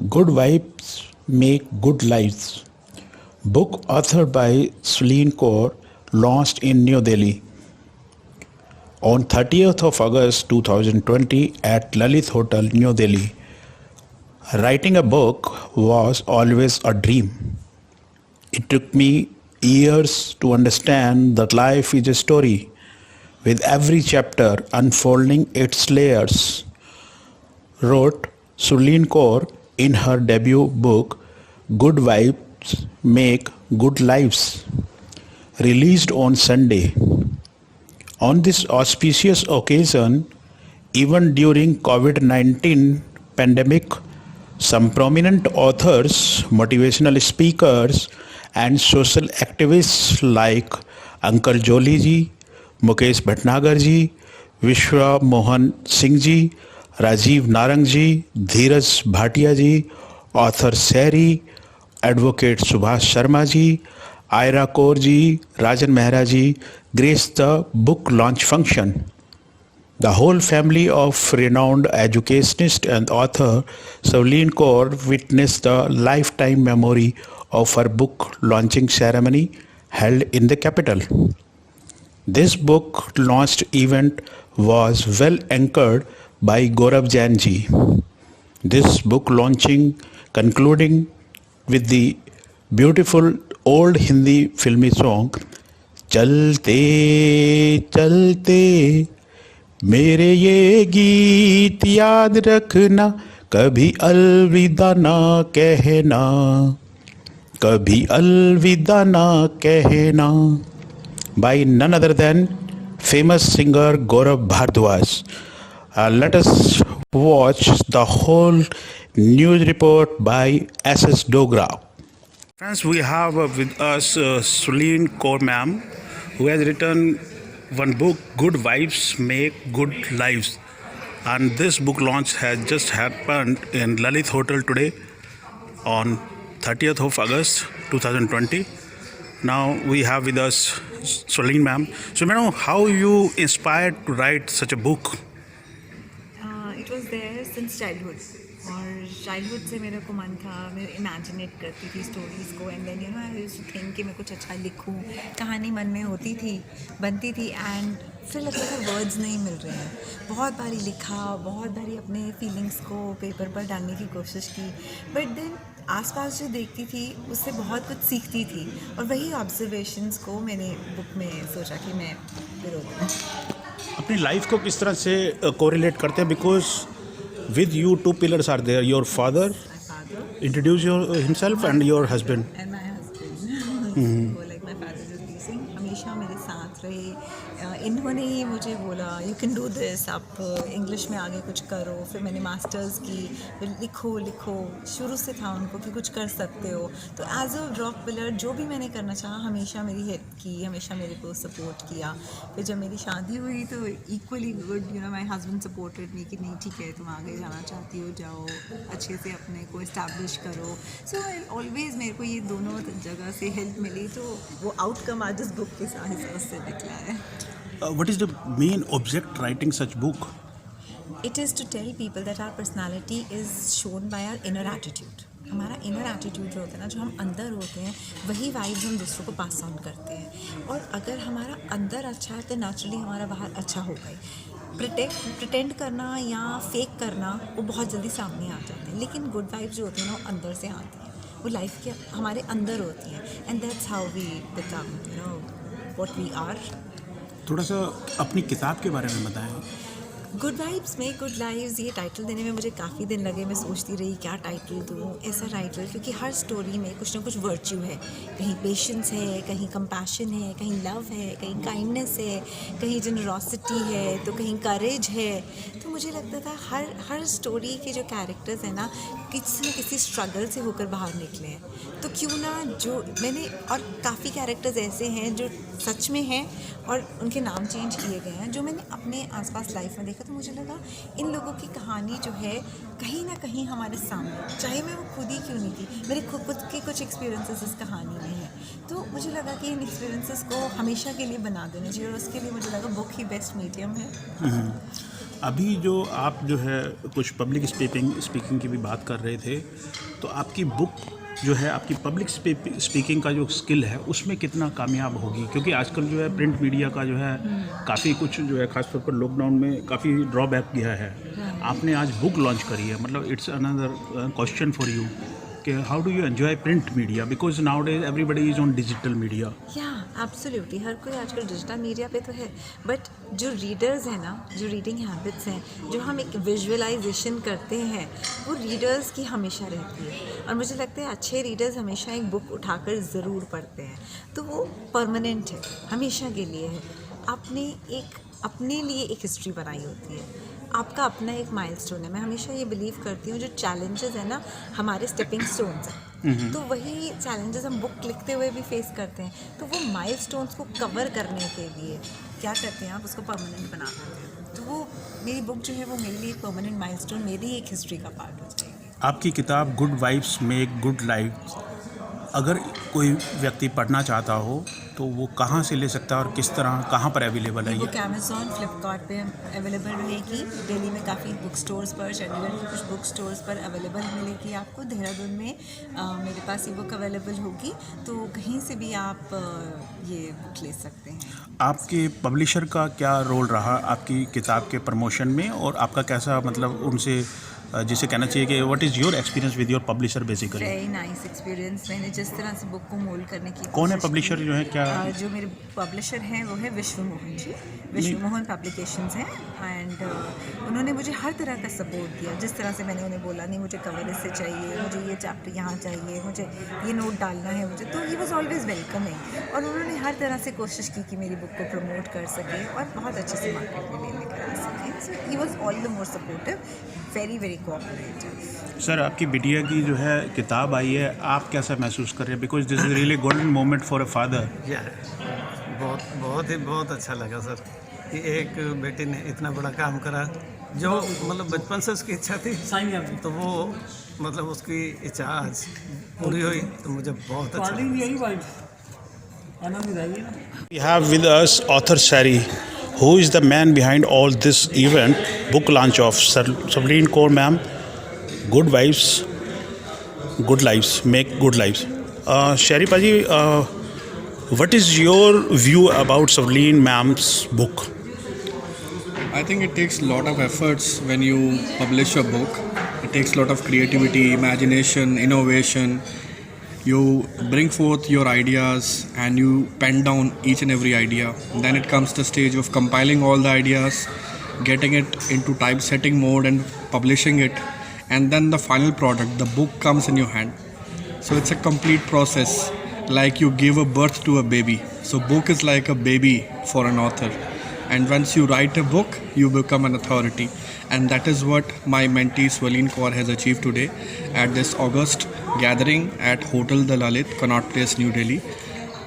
Good Vibes Make Good Lives. Book authored by Celine Kaur, launched in New Delhi on 30th of August 2020 at Lalit Hotel, New Delhi. Writing a book was always a dream. It took me years to understand that life is a story, with every chapter unfolding its layers, wrote Celine Kaur in her debut book Good Vibes Make Good Lives, released on Sunday. On this auspicious occasion, even during COVID-19 pandemic, some prominent authors, motivational speakers, and social activists like Uncle Jolie ji, Mukesh Bhatnagar ji, Vishwa Mohan Singh ji, Rajiv Narang ji, Dheeraj Bhatia ji, author Sehri, advocate Subhash Sharma ji, Ira Kaur ji, Rajan Mehra ji graced the book launch function. The whole family of renowned educationist and author Celine Kaur witnessed the lifetime memory of her book launching ceremony held in the capital. This book launched event was well anchored by Gaurav Jain ji. This book launching concluding with the beautiful old Hindi filmy song चलते चलते मेरे ये गीत याद रखना कभी अलविदा ना कहना कभी अलविदा ना कहना by none other than famous singer Gaurav Bhardwaj. Let us watch the whole news report by S.S. Dogra. Friends, we have with us Celine Kaur ma'am, who has written one book, Good Vibes Make Good Lives. And this book launch has just happened in Lalit Hotel today on 30th of August 2020. Now we have with us Celine ma'am. So, madam, how you inspired to write such a book? It was there since childhood. और childhood से मेरे को मन था, मैं इमेजिनेट करती थी stories को and then I used to think कि मैं कुछ अच्छा लिखूं. कहानी मन में होती थी, बनती थी एंड फिर लगता था वर्ड्स नहीं मिल रहे हैं. बहुत बारी लिखा, बहुत बारी अपने फीलिंग्स को पेपर पर डालने की कोशिश की, बट देन आसपास जो देखती थी उससे बहुत कुछ सीखती थी और वही ऑब्जर्वेशंस को मैंने बुक में सोचा कि मैं पिरो दूँ. अपनी लाइफ को किस तरह से कोरिलेट करते हैं? Because with you two pillars are there, your father, introduce himself, and your husband. And my husband. वो like my father Jagdish Singh हमेशा मेरे साथ रहे. इन्होंने ही मुझे बोला यू कैन डू दिस, आप इंग्लिश में आगे कुछ करो. फिर मैंने मास्टर्स की, फिर लिखो लिखो, शुरू से था उनको कि कुछ कर सकते हो. तो एज अ रॉक पिलर जो भी मैंने करना चाहा हमेशा मेरी हेल्प की, हमेशा मेरे को सपोर्ट किया. फिर जब मेरी शादी हुई तो equally good, my husband supported me कि नहीं ठीक है, तुम आगे जाना चाहती हो जाओ, अच्छे से अपने को इस्टेब्लिश करो. सो ऑलवेज मेरे को ये दोनों जगह से हेल्प मिली, तो वो आउटकम आज इस बुक के हिसाब से निकला है. What is the main object writing such book? It is to tell people that our personality is shown by our inner attitude. हमारा इनर एटीट्यूड जो होता है ना, जो हम अंदर होते हैं, वही वाइब्स हम दूसरों को पास ऑन करते हैं. और अगर हमारा अंदर अच्छा है तो नेचुरली हमारा बाहर अच्छा होगा ही. प्रिटेंड करना या फेक करना वो बहुत जल्दी सामने आ जाते हैं, लेकिन गुड वाइब्स जो होती हैं ना वो अंदर से आती हैं, वो लाइफ के हमारे अंदर होती हैं. And that's how we become what we are. थोड़ा सा अपनी किताब के बारे में बताएं. Good vibes make good lives, ये टाइटल देने में मुझे काफ़ी दिन लगे. मैं सोचती रही क्या टाइटल दूँ, ऐसा टाइटल, क्योंकि हर स्टोरी में कुछ ना कुछ वर्च्यू है. कहीं पेशेंस है, कहीं कंपैशन है, कहीं लव है, कहीं काइंडनेस है, कहीं जनरॉसिटी है, तो कहीं करेज है. तो मुझे लगता था हर स्टोरी के जो कैरेक्टर्स हैं ना, किसी न किसी स्ट्रगल से होकर बाहर निकले हैं. तो क्यों ना जो मैंने, और काफ़ी कैरेक्टर्स ऐसे हैं जो सच में हैं और उनके नाम चेंज किए गए हैं, जो मैंने अपने आसपास लाइफ में देखा. तो मुझे लगा इन लोगों की कहानी जो है कहीं ना कहीं हमारे सामने, चाहे मैं वो खुद ही क्यों नहीं थी, मेरे खुद के कुछ एक्सपीरियंसेस इस कहानी में हैं. तो मुझे लगा कि इन एक्सपीरियंसेस को हमेशा के लिए बना देना चाहिए और उसके लिए मुझे लगा बुक ही बेस्ट मीडियम है. अभी जो आप जो है कुछ पब्लिक स्पीकिंग की भी बात कर रहे थे, तो आपकी बुक जो है आपकी पब्लिक स्पीकिंग का जो स्किल है उसमें कितना कामयाब होगी? क्योंकि आजकल जो है प्रिंट मीडिया का जो है काफ़ी कुछ जो है खासतौर पर लॉकडाउन में काफ़ी ड्रॉबैक गया है। आपने आज बुक लॉन्च करी है, मतलब it's another question for you कि how do you enjoy print media, because nowadays everybody is on digital media. या एब्सोल्युटली, हर कोई आजकल डिजिटल मीडिया पे तो है, बट जो रीडर्स हैं ना, जो रीडिंग हैबिट्स हैं, जो हम एक विजुअलाइजेशन करते हैं, वो रीडर्स की हमेशा रहती है। और मुझे लगता है अच्छे रीडर्स हमेशा एक बुक उठाकर ज़रूर पढ़ते हैं, तो वो परमानेंट है, हमेशा के लिए है। आपने एक अपने लिए एक हिस्ट्री बनाई होती है, आपका अपना एक माइलस्टोन है। मैं हमेशा ये बिलीव करती हूँ जो चैलेंजेस है ना, हमारे स्टेपिंग स्टोन्स हैं, तो वही चैलेंजेस हम बुक लिखते हुए भी फेस करते हैं, तो वो माइलस्टोन्स को कवर करने के लिए क्या करते हैं, आप उसको परमानेंट बना देते हैं। तो वो मेरी बुक जो है वो मेरे लिए परमानेंट माइलस्टोन, मेरी एक हिस्ट्री का पार्ट हो जाएगी। आपकी किताब good vibes make good life, अगर कोई व्यक्ति पढ़ना चाहता हो तो वो कहाँ से ले सकता है और किस तरह, कहाँ पर अवेलेबल है ये? बुक अमेज़ॉन, फ्लिपकार्ट पे अवेलेबल रहेगी। दिल्ली में काफ़ी बुक स्टोर्स पर, चंडीगढ़ के कुछ बुक स्टोर्स पर अवेलेबल मिलेगी आपको। देहरादून में मेरे पास ये बुक अवेलेबल होगी, तो कहीं से भी आप ये बुक ले सकते हैं। आपके पब्लिशर का क्या रोल रहा आपकी किताब के प्रमोशन में, और आपका कैसा मतलब उनसे जिसे कहना चाहिए कि what is your experience with your publisher basically? Very nice experience. मैंने जिस तरह से बुक को मोल्ड करने की कौन है कोशिश पब्लिशर की, जो है क्या? जो मेरे पब्लिशर हैं वो है विश्व मोहन जी, विश्व मोहन पब्लिकेशंस हैं। एंड उन्होंने मुझे हर तरह का सपोर्ट दिया, जिस तरह से मैंने उन्हें बोला नहीं मुझे कवर इससे चाहिए, मुझे ये चैप्टर यहाँ चाहिए, मुझे ये नोट डालना है मुझे, तो ही वॉज ऑलवेज वेलकमिंग। और उन्होंने हर तरह से कोशिश की कि मेरी बुक को प्रमोट कर सके और बहुत अच्छे से मार्केट में लेकर आ सके। So he was all the more supportive, very very cooperative. Sir, आपकी बिटिया की जो है किताब आई है, आप कैसा महसूस कर रहे हैं? Because this is really golden moment for a father. बहुत अच्छा लगा सर कि एक बेटे ने इतना बड़ा काम करा, जो मतलब बचपन से उसकी इच्छा थी, तो वो मतलब उसकी इच्छा आज पूरी हुई, तो मुझे बहुत अच्छा लगा। We have with us author Shari, who is the man behind all this event, book launch of Savleen Kaur ma'am, Good Vibes, Good Lives, Make Good Lives. Shari Paji, what is your view about Savleen ma'am's book? I think it takes a lot of efforts when you publish a book. It takes a lot of creativity, imagination, innovation. You bring forth your ideas and you pen down each and every idea. Then it comes the stage of compiling all the ideas, getting it into typesetting mode and publishing it. And then the final product, the book, comes in your hand. So it's a complete process, like you give a birth to a baby. So book is like a baby for an author. And once you write a book, you become an authority. And that is what my mentee Savleen Kaur has achieved today at this August gathering at Hotel The Lalit, Connaught Place, New Delhi.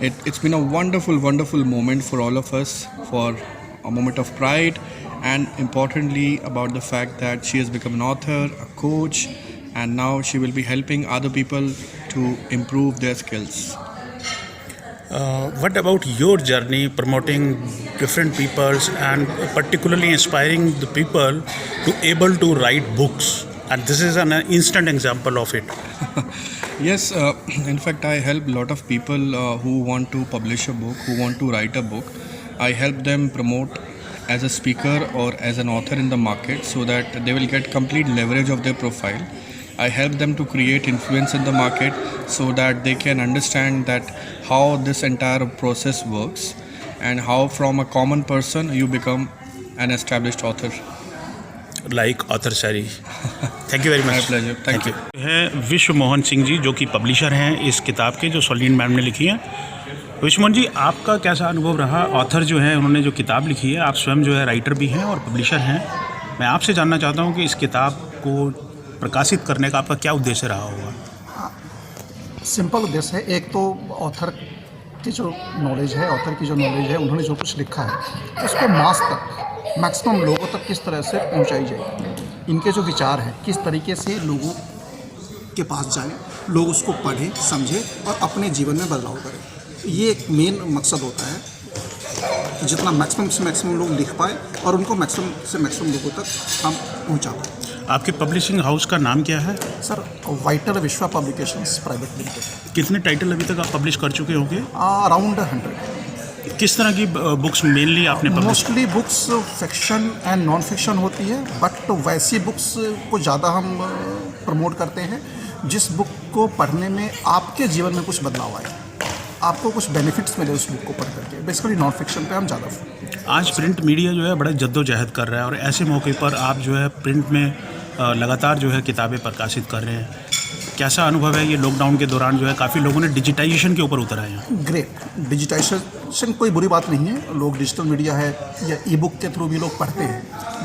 It's been a wonderful, wonderful moment for all of us, for a moment of pride, and importantly about the fact that she has become an author, a coach, and now she will be helping other people to improve their skills. What about your journey promoting different peoples and particularly inspiring the people to able to write books? And this is an instant example of it. Yes, in fact, I help a lot of people who want to publish a book, who want to write a book. I help them promote as a speaker or as an author in the market so that they will get complete leverage of their profile. I help them to create influence in the market so that they can understand that how this entire process works and how from a common person you become an established author. Like author Shari. Thank you very much. My pleasure. Thank you. है विश्व मोहन सिंह जी, जो कि publisher हैं इस किताब के, जो सवलीन ma'am ने लिखी है। विश्व मोहन जी, आपका कैसा अनुभव रहा? ऑथर जो है उन्होंने जो किताब लिखी है, आप स्वयं जो है राइटर भी हैं और पब्लिशर हैं। मैं आपसे जानना चाहता हूँ कि इस किताब को प्रकाशित करने का आपका क्या उद्देश्य रहा होगा? सिंपल उद्देश्य है। एक तो ऑथर की जो नॉलेज है, उन्होंने जो कुछ लिखा है उसको मास तक, मैक्सिमम लोगों तक किस तरह से पहुंचाई जाए, इनके जो विचार हैं किस तरीके से लोगों के पास जाए, लोग उसको पढ़ें, समझें और अपने जीवन में बदलाव करें। ये एक मेन मकसद होता है। कि जितना मैक्सिमम से मैक्सिमम लोग लिख पाए और उनको मैक्सिमम से मैक्सिमम लोगों तक हम पहुंचा पाए। आपके पब्लिशिंग हाउस का नाम क्या है? सर वाइटर विश्वा पब्लिकेशंस प्राइवेट लिमिटेड। कितने टाइटल अभी तक आप पब्लिश कर चुके होंगे? अराउंड 100। किस तरह की बुक्स मेनली आपने publish? Mostly books fiction and non fiction होती है, बट वैसी बुक्स को ज़्यादा हम प्रमोट करते हैं जिस बुक को पढ़ने में आपके जीवन में कुछ बदलाव आए, आपको कुछ बेनिफिट्स मिले उस बुक को पढ़ करके। बेसिकली नॉन फिक्शन पे हम ज़्यादा। आज प्रिंट मीडिया जो है बड़ा जद्दोजहद कर रहा है और ऐसे मौके पर आप जो है प्रिंट में लगातार जो है किताबें प्रकाशित कर रहे हैं। कैसा अनुभव है ये लॉकडाउन के दौरान जो है काफ़ी लोगों ने डिजिटाइजेशन के ऊपर उतर आए हैं? ग्रेट। डिजिटाइजेशन कोई बुरी बात नहीं है, लोग डिजिटल मीडिया है या ई बुक के थ्रू भी लोग पढ़ते हैं,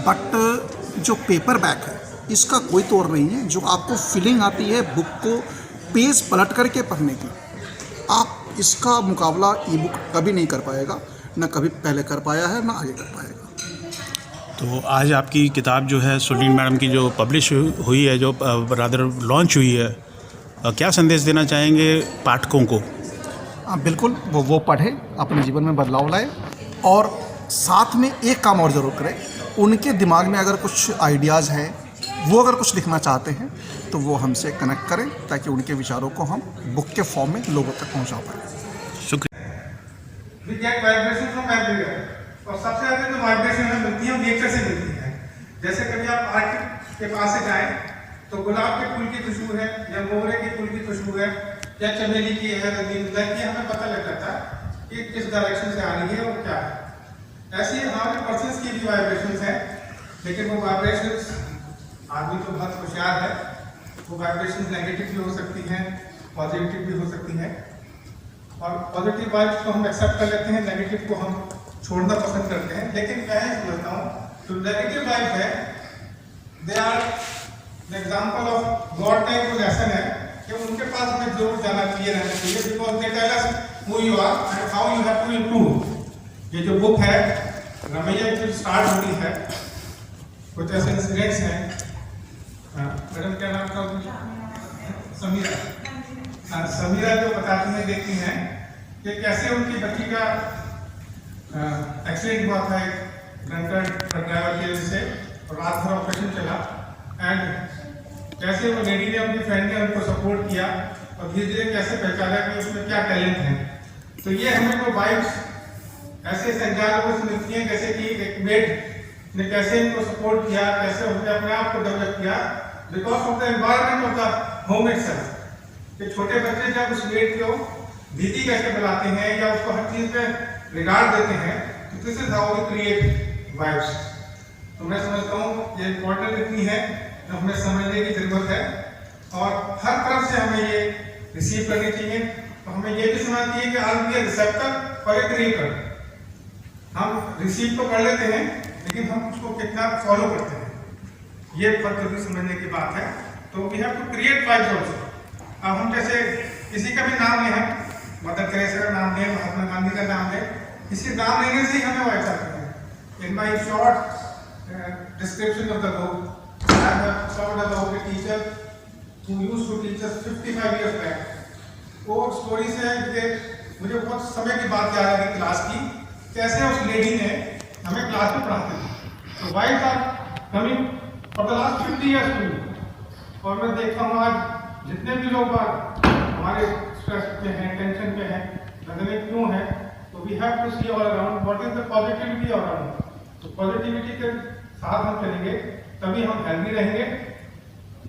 बट जो पेपर बैक है इसका कोई तोड़ नहीं है। जो आपको फीलिंग आती है बुक को पेज पलट करके पढ़ने की, आप इसका मुकाबला ई बुक कभी नहीं कर पाएगा, ना कभी पहले कर पाया है ना आगे कर पाएगा। तो आज आपकी किताब जो है सुलीन मैडम की जो पब्लिश हुई है, जो रादर लॉन्च हुई है, क्या संदेश देना चाहेंगे पाठकों को? बिल्कुल वो पढ़े, अपने जीवन में बदलाव लाए और साथ में एक काम और ज़रूर करें। उनके दिमाग में अगर कुछ आइडियाज़ हैं, वो अगर कुछ लिखना चाहते हैं तो वो हमसे कनेक्ट करें ताकि उनके विचारों को हम बुक के फॉर्म में लोगों तक पहुंचा पाएँ। शुक्रिया। We get vibration from everywhere। और सबसे ज़्यादा जो वाइब्रेशन हमें मिलती है वो नेचर से मिलती है। जैसे कभी आप पार्क के पास से जाएं तो गुलाब के फूल की खुशबू है या मोगरे के फूल की खुशबू है या चमेली की है, रजनीगंधा की, हमें पता लग जाता है कि किस डायरेक्शन से आ रही है और क्या है। ऐसे ही हमारे पर्सन्स की भी वाइब्रेशंस हैं, लेकिन वो वाइब्रेशंस, आदमी तो बहुत होशियार है, वो वाइब्रेशंस नेगेटिव भी हो सकती हैं, पॉजिटिव भी हो सकती हैं। और पॉजिटिव वाइब्स को हम एक्सेप्ट कर लेते हैं, नेगेटिव को हम छोड़ना पसंद करते हैं। लेकिन मैं ही समझता हूँ जो नेगेटिव वाइब है, they are the example of god type को लेसन है कि उनके पास हमें जरूर जाना चाहिए, रहना चाहिए, because they tell us who you are and how you have to improve. ये जो बुक है रमैया जो स्टार्ट होती है, कुछ ऐसे इंसिडेंट्स हैं। मैडम क्या नाम था? समीरा। समीरा जो बताती हैं, देखती हैं कि कैसे उनकी बच्ची का एक्सीडेंट हुआ था एक ड्रंकर ड्राइवर की वजह से और रात भर ऑपरेशन चला, एंड कैसे वो लेडी ने, उनकी फ्रेंड ने उनको सपोर्ट किया और धीरे धीरे कैसे पहचाना कि उसमें क्या टैलेंट है। तो ये हमें को वाइब्स ऐसे संचालकों से मिलती हैं, जैसे कि एक मेड ने कैसे इनको सपोर्ट किया, कैसे उन्होंने अपने आप को डेवलप किया because of the environment of the home itself. कि छोटे बच्चे जब उस मेड को दीदी कैसे बुलाते हैं या उसको हर चीज में रिगार्ड देते हैं, तो this is how we create vibes. तो मैं समझता हूँ ये इम्पोर्टेंट इतनी है तो हमें समझने की जरूरत है और हर तरफ से हमें ये रिसीव करनी चाहिए। तो हमें ये भी समझना चाहिए कि आज भी रिसेप्टर और एक क्रिएटर, हम रिसीव तो कर लेते हैं लेकिन हम उसको कितना फॉलो करते हैं, ये बहुत जरूरी समझने की बात है। तो we have to create vibes also. अब हम जैसे किसी का भी नाम लें, मदर टेरेसा का नाम लें, महात्मा गांधी का नाम लें, किसी नाम लेने से ही हमें वाइब्स आते हैं। In my short description of the book, I have talked about a teacher who used to teach us 55 years back. वो स्टोरी से कि मुझे बहुत समय की बात याद आ रही क्लास की, कैसे उस लेडी ने हमें क्लास में पढ़ाते थे। तो vibes are coming for the last 50 years to me. और मैं देखता हूँ आज जितने भी लोग हमारे स्ट्रेस पे हैं, टेंशन पे हैं, लगने क्यों है, तो we have to see all around what is the positivity around. तो पॉजिटिविटी के साथ हम चलेंगे तभी हम हेल्दी रहेंगे।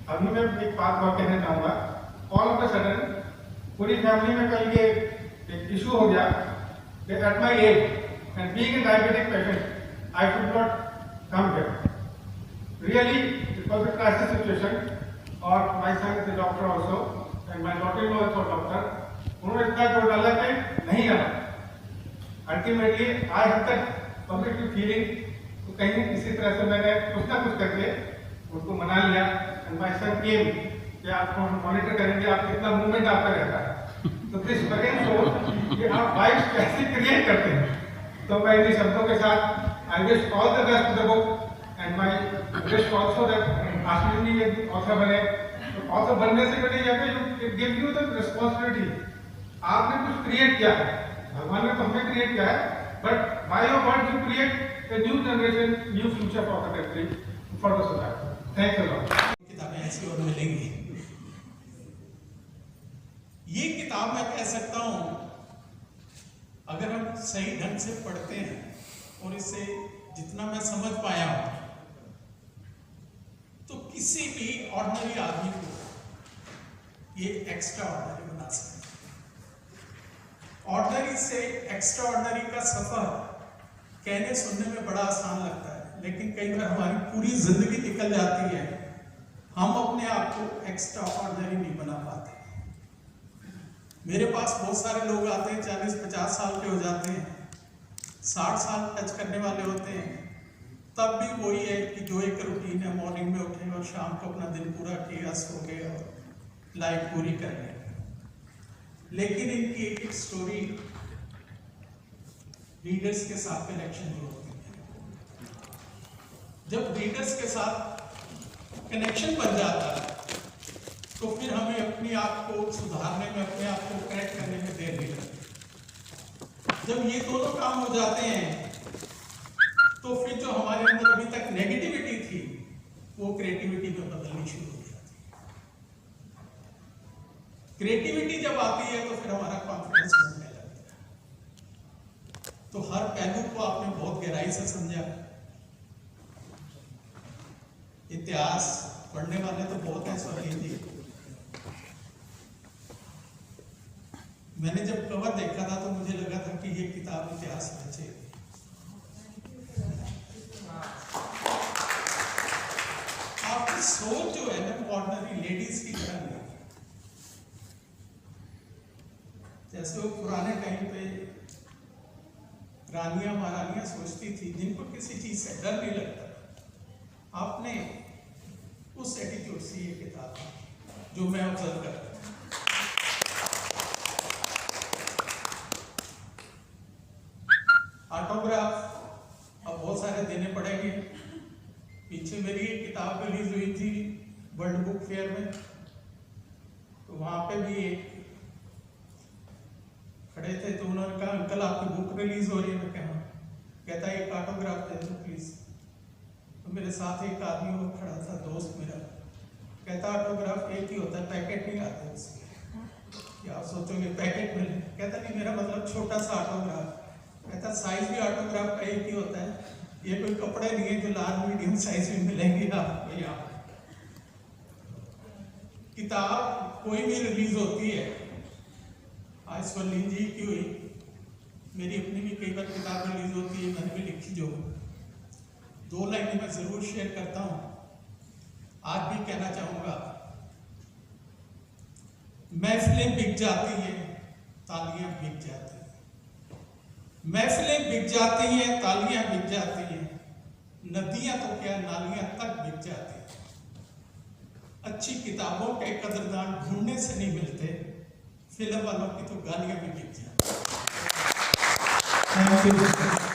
अभी मैं एक बात और कहना चाहूँगा, ऑल ऑफ द सडन पूरी फैमिली में कल ये एक इशू हो गया कि at my age and being a diabetic patient I could not come here. Really, it was a crisis situation, और my son is a doctor also, and my daughter-in-law is also a doctor. उन्होंने इतना जोर डाला कि नहीं आना। Ultimately, I have that positive feeling, तो कहीं किसी तरह से मैंने कुछ ना कुछ करके उनको मना लिया, and my son came कि आपको हम मॉनिटर करेंगे, आप कितना मूवमेंट आपका रहता है। तो this again shows कि आप वाइब्स कैसे क्रिएट करते हैं। तो मैं इन शब्दों के साथ I wish all the best to the book. And my wish also that Ashish ji ये ऑथर बने। तो ऑथर बनने से पहले ये गिव यू द रिस्पॉन्सिबिलिटी। आपने कुछ क्रिएट किया है, भगवान ने तो हमें क्रिएट किया है, but by your words you create a new generation, new future for the country, for the society. Thanks a lot. किताबें ऐसी और मिलेंगी। ये किताब मैं कह सकता हूं, अगर हम सही ढंग से पढ़ते हैं और इसे जितना मैं समझ पाया हूं, तो किसी भी ऑर्डिनरी आदमी को ये एक्स्ट्रा ऑर्डिनरी बना सकता है। ऑर्डिनरी से एक्स्ट्रा ऑर्डिनरी का सफर कहने सुनने में बड़ा आसान लगता है, लेकिन कई बार हमारी पूरी जिंदगी निकल जाती है, हम अपने आप को एक्स्ट्रा ऑर्डिनरी नहीं बना पाते। मेरे पास बहुत सारे लोग आते हैं, 40-50 साल के हो जाते हैं, 60 साल टच करने वाले होते हैं, तब भी वही है कि जो एक रूटीन है, मॉर्निंग में उठे और शाम को अपना दिन पूरा किया, सो गए और लाइफ पूरी कर ली। लेकिन इनकी एक एक स्टोरी रीडर्स के साथ कनेक्शन जो होती है, जब रीडर्स के साथ कनेक्शन बन जाता है तो फिर हमें अपने आप को सुधारने में, अपने आप को करेक्ट करने में देर नहीं लगती। जब ये दोनों काम हो जाते हैं तो फिर जो हमारे अंदर अभी तक नेगेटिविटी थी वो क्रिएटिविटी में बदलनी शुरू हो जाती है। क्रिएटिविटी जब आती है तो फिर हमारा कॉन्फिडेंस बढ़ने लगता है। तो हर पहलू को आपने बहुत गहराई से समझा। इतिहास पढ़ने वाले तो बहुत है सॉरी जी। मैंने जब कवर देखा था तो मुझे लगा था कि ये किताब इतिहास बचेगी। आपकी सोच जो है ना ऑर्डिनरी लेडीज की तरह नहीं, जैसे वो पुराने टाइम पे रानियां महारानियां सोचती थी, जिनको किसी चीज से डर नहीं लगता। आपने उस एटीट्यूड से ये किताब जो मैं ऑब्जर्व करता हूं। ऑटोग्राफ अब बहुत सारे देने पड़ेंगे। पीछे मेरी एक किताब रिलीज हुई थी वर्ल्ड बुक फेयर में, तो वहां पे भी एक खड़े थे तो उन्होंने कहा अंकल आपकी बुक रिलीज हो रही है। मैं कहा, कहता है एक ऑटोग्राफ दे दो प्लीज। तो मेरे साथ एक आदमी वो खड़ा था, दोस्त मेरा, कहता ऑटोग्राफ एक ही होता है, पैकेट नहीं आते उसके। क्या आप सोचोगे पैकेट मिले? कहता नहीं, मेरा मतलब छोटा सा ऑटोग्राफ। कहता साइज भी ऑटोग्राफ का एक ही होता है, ये कोई कपड़े नहीं है जो लार्ज मीडियम साइज में मिलेंगे आपको। यहाँ किताब कोई भी रिलीज होती है, आज स्वलीन जी की हुई, मेरी अपनी भी कई बार किताब रिलीज होती है, मैंने भी लिखी। जो 2 लाइनें मैं जरूर शेयर करता हूँ, आज भी कहना चाहूंगा। महफिलें बिक जाती हैं, तालियां बिक जाती हैं। महफिलें बिक जाती हैं, तालियां बिक जाती हैं, नदियां तो क्या नालियां तक बिक जाती हैं। अच्छी किताबों के कदरदान ढूंढने से नहीं मिलते, फिल्म वालों की तो गालियां भी बिक जाती हैं। Thank you.